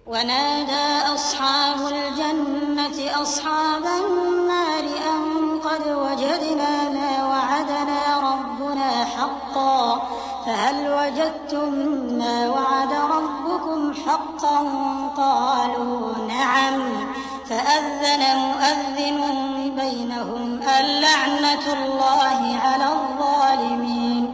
ونادى أصحاب الجنة أصحاب النار أن قد وجدنا ما وعدنا ربنا حقا فهل وجدتم ما وعد ربكم حقا قالوا نعم فأذن مؤذن بينهم اللعنة الله على الظالمين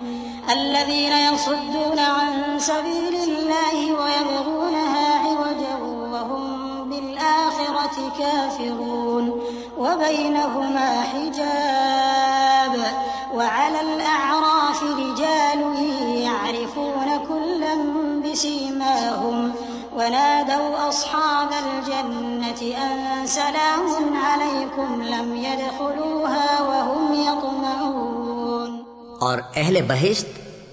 الذين يصدون عن سبيل الله ويبغونها عوجا وهم بالآخرة كافرون وبينهما حجاب وعلى الأعراف رجال يعرفون كلا بسيماهم ونادوا أصحاب الجنة أن سلام عليكم لم يدخلوها وهم يطمعون۔ اور اہل بہشت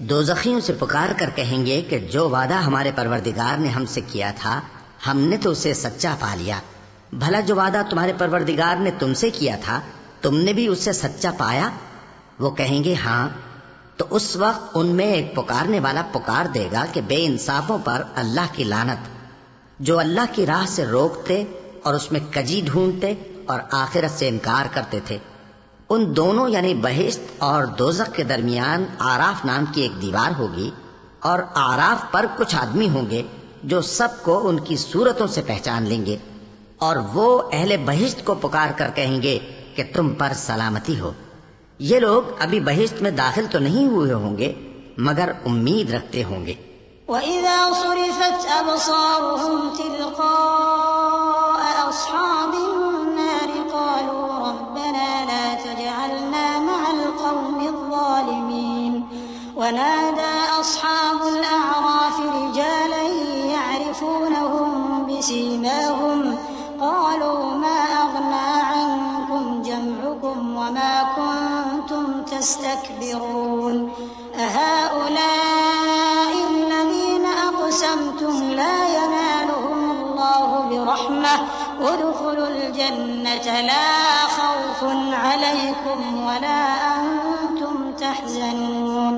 دوزخیوں سے پکار کر کہیں گے کہ جو وعدہ ہمارے پروردگار نے ہم سے کیا تھا ہم نے تو اسے سچا پا لیا۔ بھلا جو وعدہ تمہارے پروردگار نے تم سے کیا تھا تم نے بھی اسے سچا پایا؟ وہ کہیں گے ہاں۔ تو اس وقت ان میں ایک پکارنے والا پکار دے گا کہ بے انصافوں پر اللہ کی لعنت، جو اللہ کی راہ سے روکتے اور اس میں کجی ڈھونڈتے اور آخرت سے انکار کرتے تھے۔ ان دونوں یعنی بہشت اور دوزخ کے درمیان آراف نام کی ایک دیوار ہوگی، اور آراف پر کچھ آدمی ہوں گے جو سب کو ان کی صورتوں سے پہچان لیں گے، اور وہ اہل بہشت کو پکار کر کہیں گے کہ تم پر سلامتی ہو۔ یہ لوگ ابھی بہشت میں داخل تو نہیں ہوئے ہوں گے مگر امید رکھتے ہوں گے۔ وَإِذَا صُرِفَتْ أَبْصَارُهُمْ تِلْقَاءَ أَصْحَابِ النَّارِ قَالُوا رَبَّنَا لَا تَجْعَلْنَا مَعَ الْقَوْمِ الظَّالِمِينَ وَنَادَى أَصْحَابُ الْأَعْرَافِ رِجَالًا يَعْرِفُونَهُم بِسِيمَاهُمْ قَالُوا مَا أَغْنَى عَنكُمْ جَمْعُكُمْ وَمَا كُنتُمْ تَسْتَكْبِرُونَ أَهَؤُلَاءِ الَّذِينَ أَقْسَمْتُمْ لَا يَنَالُهُمُ اللَّهُ بِرَحْمَةٍ ادْخُلُوا الْجَنَّةَ لَا خَوْفٌ عَلَيْكُمْ وَلَا أَنْتُمْ تَحْزَنُونَ۔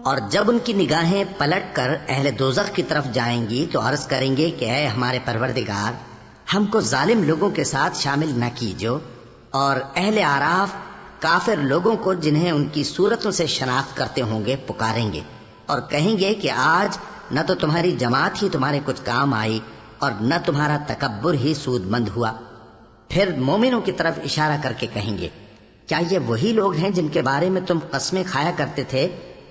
اور جب ان کی نگاہیں پلٹ کر اہل دوزخ کی طرف جائیں گی تو عرض کریں گے کہ اے ہمارے پروردگار، ہم کو ظالم لوگوں کے ساتھ شامل نہ کیجو، اور اہل آراف کافر لوگوں کو جنہیں ان کی صورتوں سے شناخت کرتے ہوں گے پکاریں گے اور کہیں گے کہ آج نہ تو تمہاری جماعت ہی تمہارے کچھ کام آئی اور نہ تمہارا تکبر ہی سود مند ہوا۔ پھر مومنوں کی طرف اشارہ کر کے کہیں گے کیا یہ وہی لوگ ہیں جن کے بارے میں تم قسمیں کھایا کرتے تھے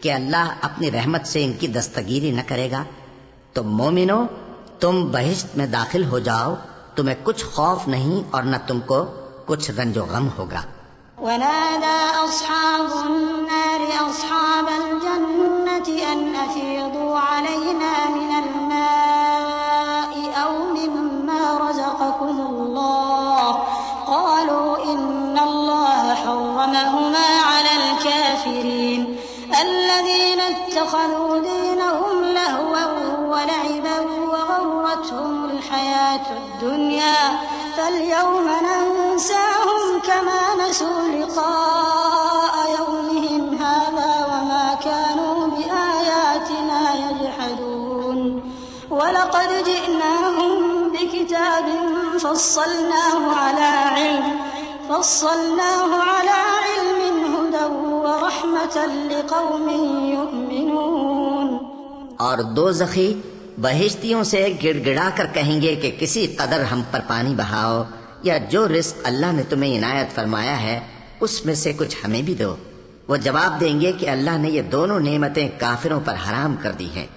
کہ اللہ اپنی رحمت سے ان کی دستگیری نہ کرے گا؟ تو مومنوں، تم بہشت میں داخل ہو جاؤ، تمہیں کچھ خوف نہیں اور نہ تم کو کچھ رنج و غم ہوگا۔ ونادى أصحاب النار أصحاب الجنة أن أفيضوا علينا من الماء أو مما رزقكم الله قالوا إن الله حرمهما على الكافرين الذين اتخذوا دينهم لهوا ولعبا وغرتهم الحياة الدنيا فاليوم ننساهم كما نسوا لقاء يومهم هذا وما كانوا بآياتنا يجحدون ولقد جئناهم بكتاب فصلناه على علم هدى ورحمة لقوم يؤمنون۔ اور دوزخی بہشتیوں سے گڑ گڑا کر کہیں گے کہ کسی قدر ہم پر پانی بہاؤ، یا جو رزق اللہ نے تمہیں عنایت فرمایا ہے اس میں سے کچھ ہمیں بھی دو۔ وہ جواب دیں گے کہ اللہ نے یہ دونوں نعمتیں کافروں پر حرام کر دی ہیں،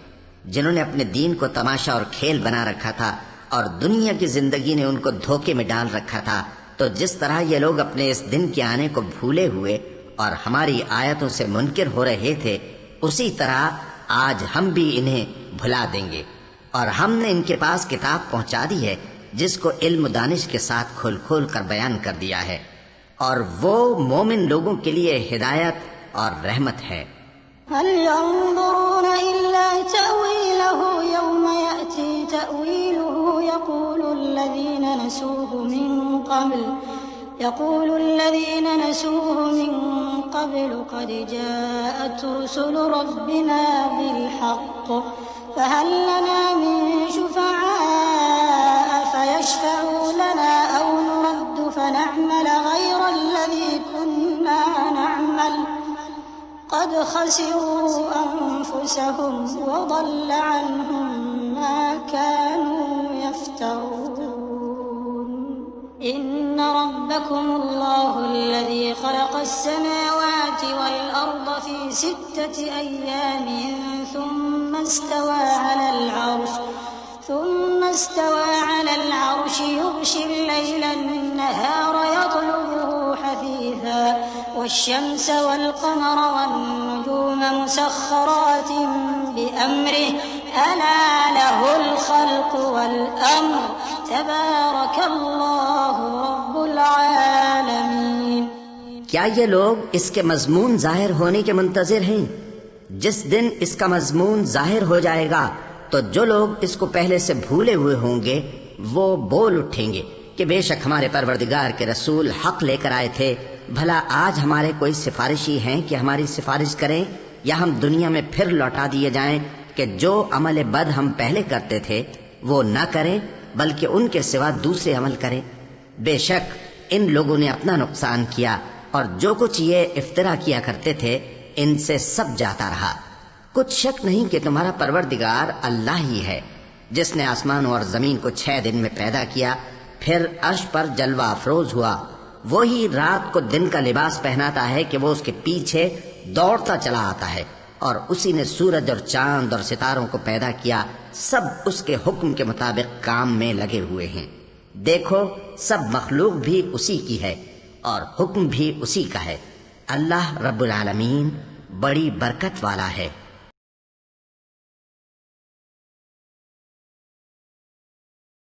جنہوں نے اپنے دین کو تماشا اور کھیل بنا رکھا تھا اور دنیا کی زندگی نے ان کو دھوکے میں ڈال رکھا تھا۔ تو جس طرح یہ لوگ اپنے اس دن کے آنے کو بھولے ہوئے اور ہماری آیتوں سے منکر ہو رہے تھے، اسی طرح آج ہم بھی انہیں بھلا دیں گے۔ اور ہم نے ان کے پاس کتاب پہنچا دی ہے جس کو علم و دانش کے ساتھ کھول کھول کر بیان کر دیا ہے، اور وہ مومن لوگوں کے لیے ہدایت اور رحمت ہے۔ هل ينظرون إلا تأويله يوم يأتي تأويله يقول الذين نسوه من قبل قد جاءت رسل ربنا بالحق فهل لنا من شفعاء يشفعوا لنا أو نرد فنعمل غير الذي كنا نعمل قد خسروا أنفسهم وضل عنهم ما كانوا يفترون إن ربكم الله الذي خلق السماوات والأرض في 6 أيام ثم استوى على العرش يغشي الليل النهار يطلبه حثيثا والشمس والقمر والنجوم مسخرات بأمره ألا له الخلق والأمر تبارك الله رب العالمين۔ کیا یہ لوگ اس کے مضمون ظاہر ہونے کے منتظر ہیں؟ جس دن اس کا مضمون ظاہر ہو جائے گا تو جو لوگ اس کو پہلے سے بھولے ہوئے ہوں گے وہ بول اٹھیں گے کہ بے شک ہمارے پروردگار کے رسول حق لے کر آئے تھے، بھلا آج ہمارے کوئی سفارشی ہیں کہ ہماری سفارش کریں، یا ہم دنیا میں پھر لوٹا دیے جائیں کہ جو عمل بد ہم پہلے کرتے تھے وہ نہ کریں بلکہ ان کے سوا دوسرے عمل کریں۔ بے شک ان لوگوں نے اپنا نقصان کیا اور جو کچھ یہ افترا کیا کرتے تھے ان سے سب جاتا رہا۔ کچھ شک نہیں کہ تمہارا پروردگار اللہ ہی ہے جس نے آسمانوں اور زمین کو 6 دن میں پیدا کیا، پھر عرش پر جلوہ افروز ہوا۔ وہی رات کو دن کا لباس پہناتا ہے کہ وہ اس کے پیچھے دوڑتا چلا آتا ہے، اور اسی نے سورج اور چاند اور ستاروں کو پیدا کیا، سب اس کے حکم کے مطابق کام میں لگے ہوئے ہیں۔ دیکھو سب مخلوق بھی اسی کی ہے اور حکم بھی اسی کا ہے۔ اللہ رب العالمین بڑی برکت والا ہے۔